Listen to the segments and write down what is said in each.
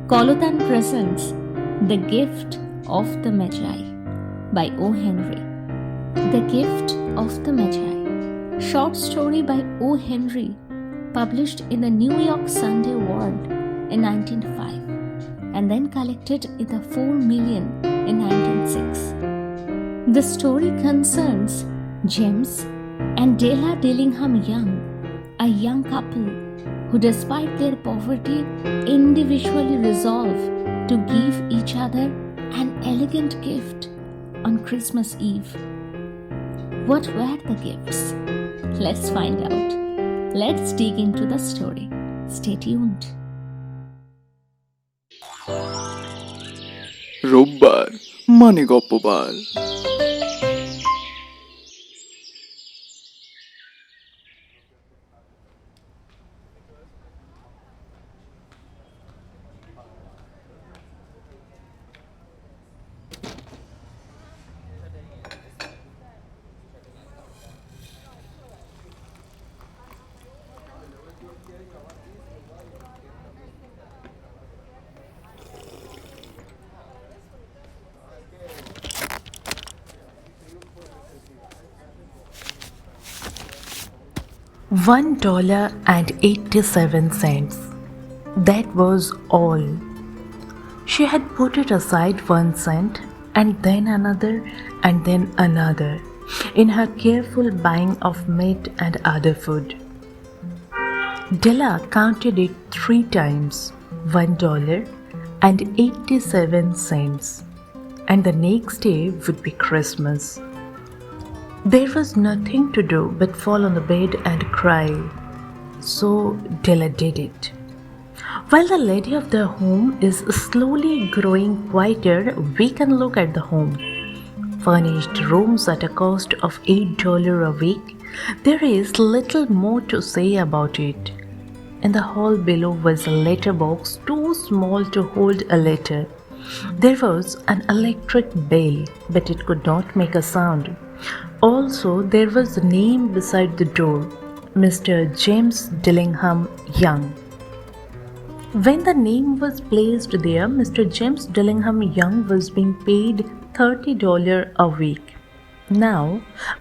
Kolotan presents The Gift of the Magi by O. Henry. The Gift of the Magi, short story by O. Henry, published in the New York Sunday World in 1905 and then collected in the 4 Million in 1906. The story concerns James and Della Dillingham Young, a young couple who, despite their poverty, individually resolve to give each other an elegant gift on Christmas Eve. What were the gifts? Let's find out. Let's dig into the story. Stay tuned. রোববার মানে গপ্পবার। $1.87. That was all. She had put it aside 1 cent and then another and then another in her careful buying of meat and other food. Della counted it 3 times, $1.87, and the next day would be Christmas. There was nothing to do but fall on the bed and cry. So Della did it. While the lady of the home is slowly growing quieter, we can look at the home. Furnished rooms at a cost of $8 a week, there is little more to say about it. In the hall below was a letterbox too small to hold a letter. There was an electric bell, but it could not make a sound. Also, there was a name beside the door, Mr. James Dillingham Young. When the name was placed there, Mr. James Dillingham Young was being paid $30 a week. Now,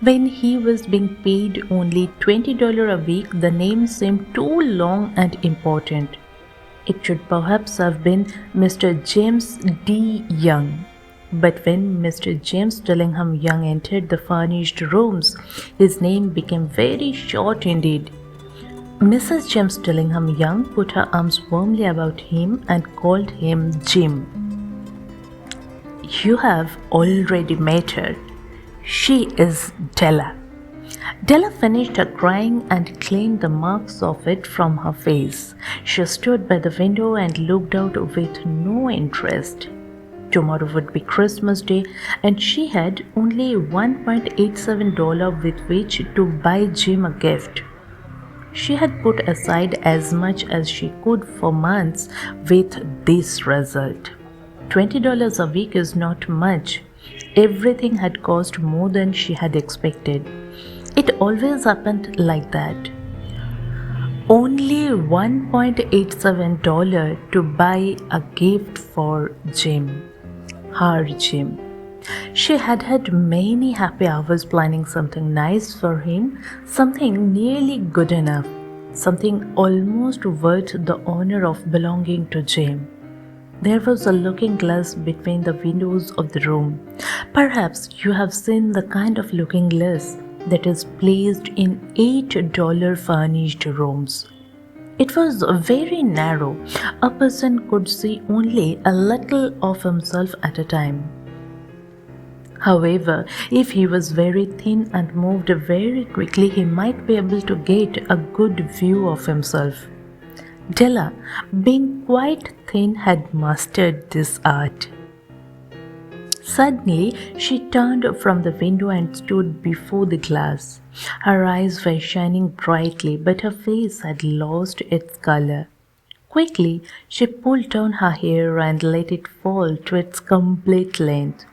when he was being paid only $20 a week, the name seemed too long and important. It should perhaps have been Mr. James D. Young. But when Mr. James Dillingham Young entered the furnished rooms, his name became very short indeed. Mrs. James Dillingham Young put her arms warmly about him and called him Jim. You have already met her. She is Della. Della finished her crying and cleaned the marks of it from her face. She stood by the window and looked out with no interest. Tomorrow would be Christmas Day, and she had only $1.87 with which to buy Jim a gift. She had put aside as much as she could for months with this result. $20 a week is not much. Everything had cost more than she had expected. It always happened like that. Only $1.87 to buy a gift for Jim. Her Jim. She had had many happy hours planning something nice for him, something nearly good enough, something almost worth the honor of belonging to Jim. There was a looking glass between the windows of the room. Perhaps you have seen the kind of looking glass that is placed in $8 furnished rooms. It was very narrow. A person could see only a little of himself at a time. However, if he was very thin and moved very quickly, he might be able to get a good view of himself. Della, being quite thin, had mastered this art. Suddenly, she turned from the window and stood before the glass. Her eyes were shining brightly, but her face had lost its color. Quickly, she pulled down her hair and let it fall to its complete length.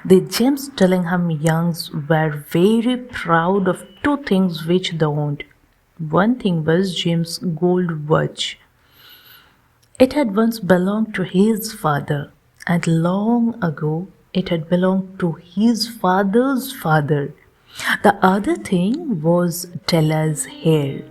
The James Dillingham Youngs were very proud of two things which they owned. One thing was Jim's gold watch. It had once belonged to his father, and long ago it had belonged to his father's father. The other thing was Della's hair.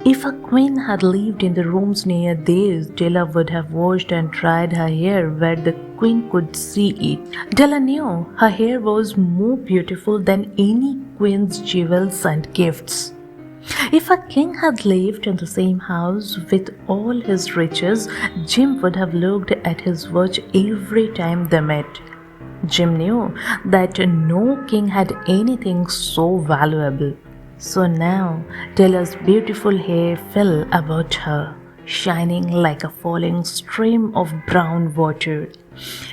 If a queen had lived in the rooms near theirs, Della would have washed and dried her hair where the queen could see it. Della knew her hair was more beautiful than any queen's jewels and gifts. If a king had lived in the same house with all his riches, Jim would have looked at his watch every time they met. Jim knew that no king had anything so valuable. So now Della's beautiful hair fell about her, shining like a falling stream of brown water.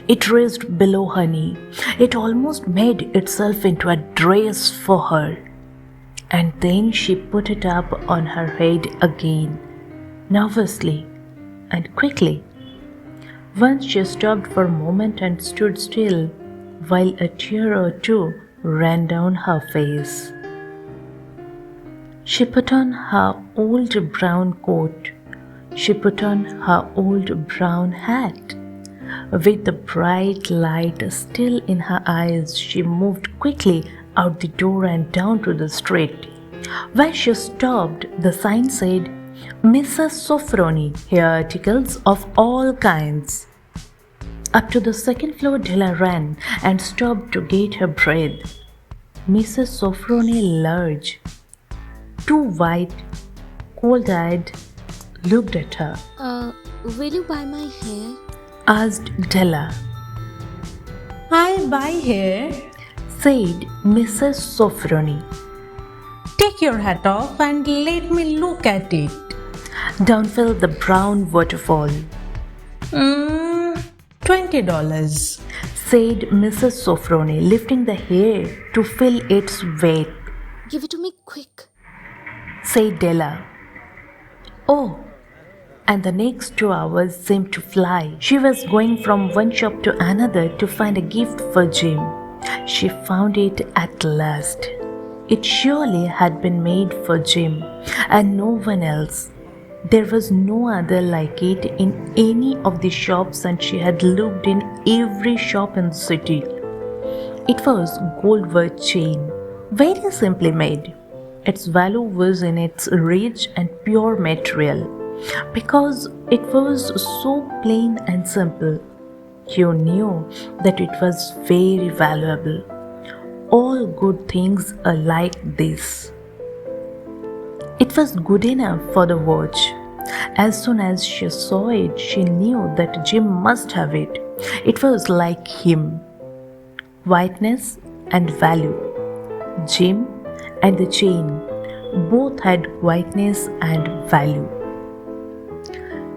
It reached below her knee. It almost made itself into a dress for her. And then she put it up on her head again, nervously and quickly. Once she stopped for a moment and stood still, while a tear or two ran down her face. She put on her old brown coat. She put on her old brown hat. With the bright light still in her eyes, she moved quickly out the door and down to the street. When she stopped, the sign said, Mrs. Sofronie, hair articles of all kinds. Up to the second floor Della ran and stopped to get her breath. Mrs. Sofronie Lurge, too white, cold-eyed, looked at her. Will you buy my hair? Asked Della. I'll buy hair. Said Mrs. Sofronie. Take your hat off and let me look at it. Down fell the brown waterfall. $20. Said Mrs. Sofronie, lifting the hair to feel its weight. Give it to me quick. Said Della. Oh, and the next 2 hours seemed to fly. She was going from one shop to another to find a gift for Jim. She found it at last. It surely had been made for Jim and no one else. There was no other like it in any of the shops, and she had looked in every shop in the city. It was gold watch chain, very simply made. Its value was in its rich and pure material, because it was so plain and simple. You knew that it was very valuable. All good things are like this. It was good enough for the watch. As soon as she saw it, she knew that Jim must have it. It was like him. Whiteness and value. Jim and the chain both had whiteness and value.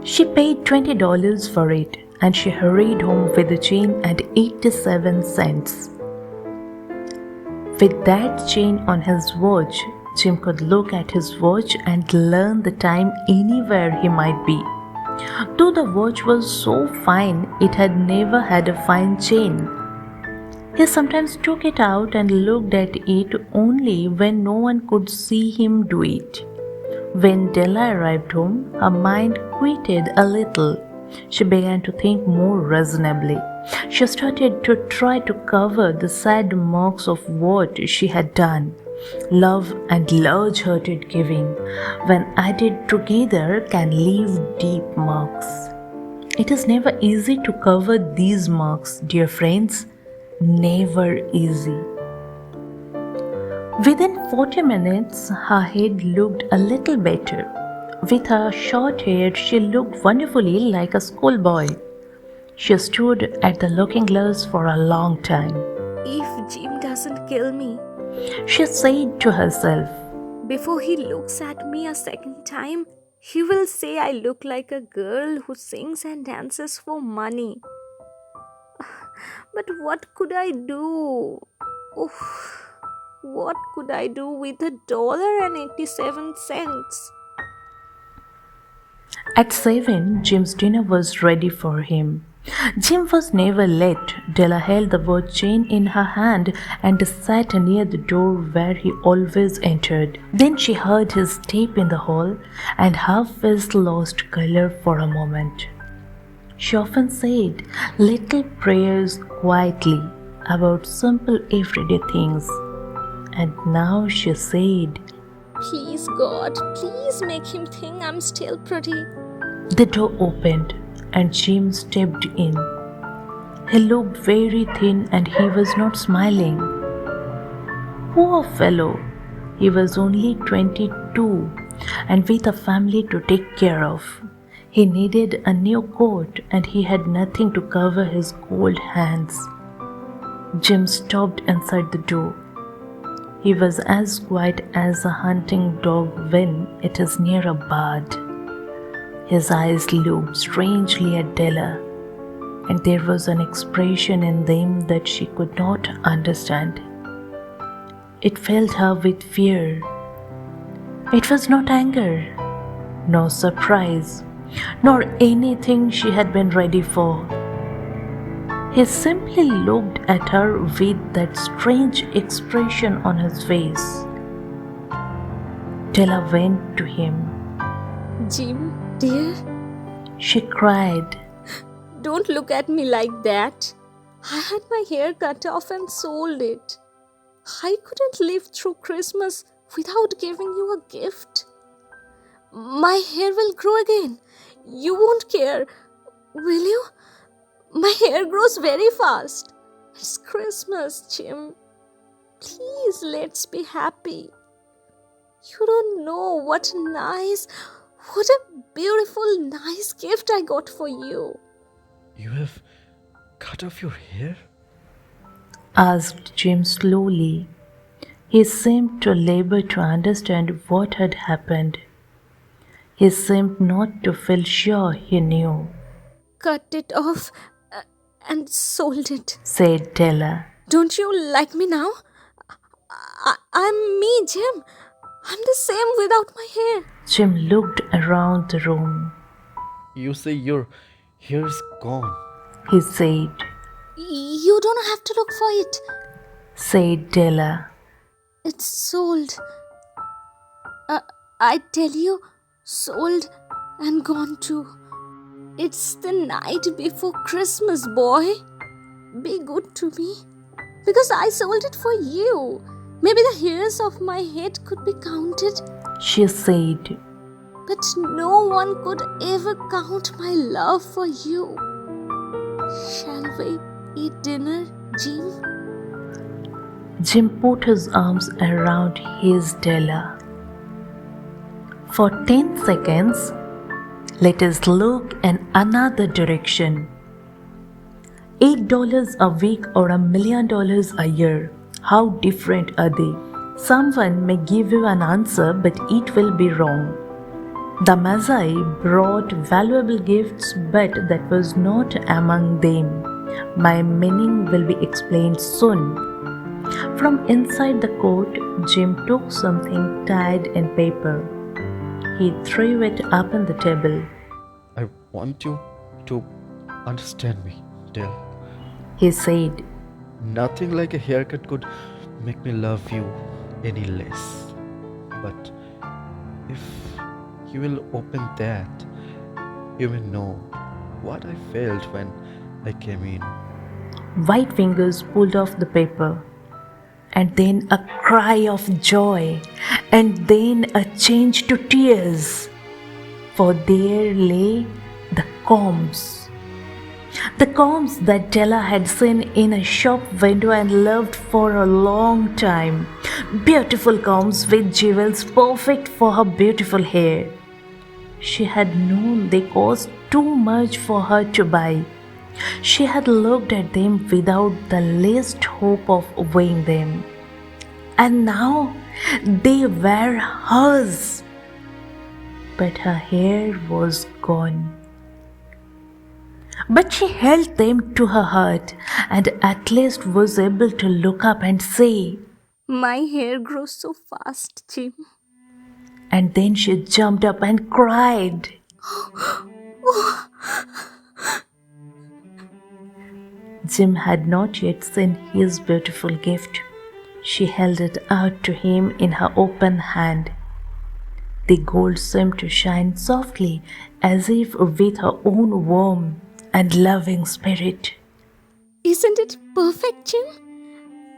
She paid $20 for it, and she hurried home with the chain and 87 cents. With that chain on his watch, Jim could look at his watch and learn the time anywhere he might be. Though the watch was so fine, it had never had a fine chain. He sometimes took it out and looked at it only when no one could see him do it. When Della arrived home, her mind quieted a little. She began to think more reasonably. She started to try to cover the sad marks of what she had done. Love and large-hearted giving, when added together, can leave deep marks. It is never easy to cover these marks, dear friends. Never easy. Within 40 minutes, her head looked a little better. With her short hair, she looked wonderfully like a schoolboy. She stood at the looking glass for a long time. If Jim doesn't kill me She said to herself, before he looks at me a second time, he will say I look like a girl who sings and dances for money. But what could I do? Oof. What could I do with $1.87? At 7, Jim's dinner was ready for him. Jim was never late. Della held the watch chain in her hand and sat near the door where he always entered. Then she heard his step in the hall, and her face lost color for a moment. She often said little prayers quietly about simple everyday things. And now she said, Please, God, please make him think I'm still pretty. The door opened and Jim stepped in. He looked very thin and he was not smiling. Poor fellow, he was only 22 and with a family to take care of. He needed a new coat and he had nothing to cover his cold hands. Jim stopped inside the door. He was as quiet as a hunting dog when it is near a bird. His eyes looked strangely at Della, and there was an expression in them that she could not understand. It filled her with fear. It was not anger, nor surprise, nor anything she had been ready for. He simply looked at her with that strange expression on his face. Della went to him. Jim, dear, She cried. don't look at me like that. I had my hair cut off and sold it. I couldn't live through Christmas without giving you a gift. My hair will grow again. You won't care, will you? My hair grows very fast. It's Christmas, Jim. Please, let's be happy. You don't know what a beautiful, nice gift I got for you. You have cut off your hair? Asked Jim slowly. He seemed to labor to understand what had happened. He seemed not to feel sure he knew, Cut it off and sold it. said Della. Don't you like me now? I'm me, Jim. I'm the same without my hair. Jim looked around the room. You say your hair is gone. He said, You don't have to look for it. said Della. It's sold. I tell you, sold and gone too. It's the night before Christmas, boy. Be good to me. Because I sold it for you. Maybe the hairs of my head could be counted, She said, but no one could ever count my love for you. Shall we eat dinner, Jim? Jim put his arms around his Della. For 10 seconds, let us look in another direction. $8 a week or $1 million a year. How different are they? Someone may give you an answer, but it will be wrong. The Magi brought valuable gifts, but that was not among them. My meaning will be explained soon. From inside the coat, Jim took something tied in paper. He threw it up on the table. I want you to understand me, Del. He said, Nothing like a haircut could make me love you any less. But if you will open that, you will know what I felt when I came in. White fingers pulled off the paper, and then a cry of joy, and then a change to tears. For there lay the combs. The combs that Della had seen in a shop window and loved for a long time. Beautiful combs with jewels perfect for her beautiful hair. She had known they cost too much for her to buy. She had looked at them without the least hope of weighing them. And now they were hers. But her hair was gone. But she held them to her heart and at least was able to look up and say, My hair grows so fast, Jim. and then she jumped up and cried. Jim had not yet seen his beautiful gift. She held it out to him in her open hand. The gold seemed to shine softly as if with her own warm and loving spirit. Isn't it perfect, Jim?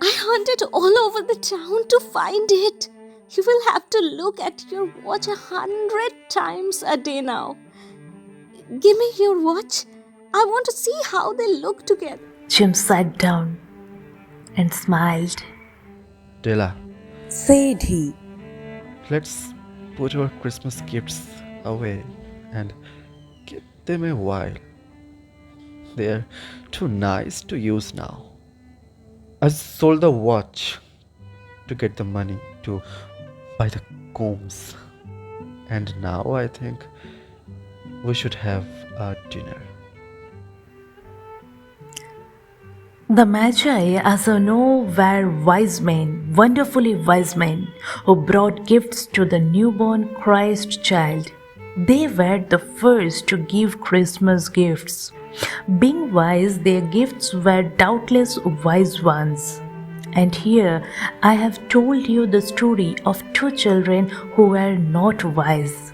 I hunted all over the town to find it. You will have to look at your watch 100 times a day now. Give me your watch. I want to see how they look together. Jim sat down and smiled. Della, said he. let's put our Christmas gifts away and keep them a while. They're too nice to use now. I sold the watch to get the money to buy the combs. And now I think we should have a dinner. The Magi, as you know, were wise men, wonderfully wise men, who brought gifts to the newborn Christ child. They were the first to give Christmas gifts. Being wise, their gifts were doubtless wise ones. And here I have told you the story of two children who were not wise.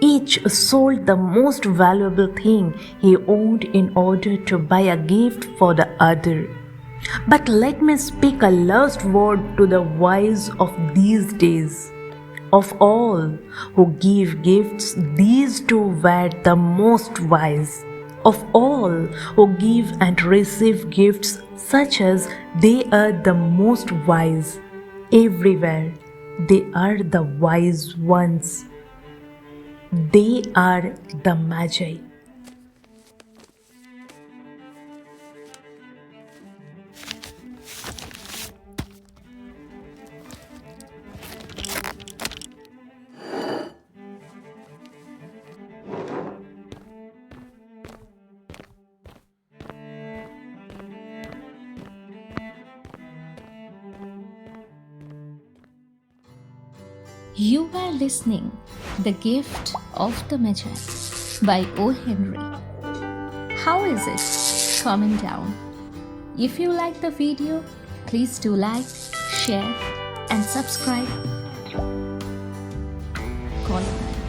Each sold the most valuable thing he owned in order to buy a gift for the other. But let me speak a last word to the wise of these days. Of all who give gifts, these two were the most wise. Of all who give and receive gifts, such as they are the most wise. Everywhere, they are the wise ones. They are the Magi. You are listening The Gift of the Magi by O. Henry. How is it? Comment down. If you like the video, please do like, share and subscribe. Call it.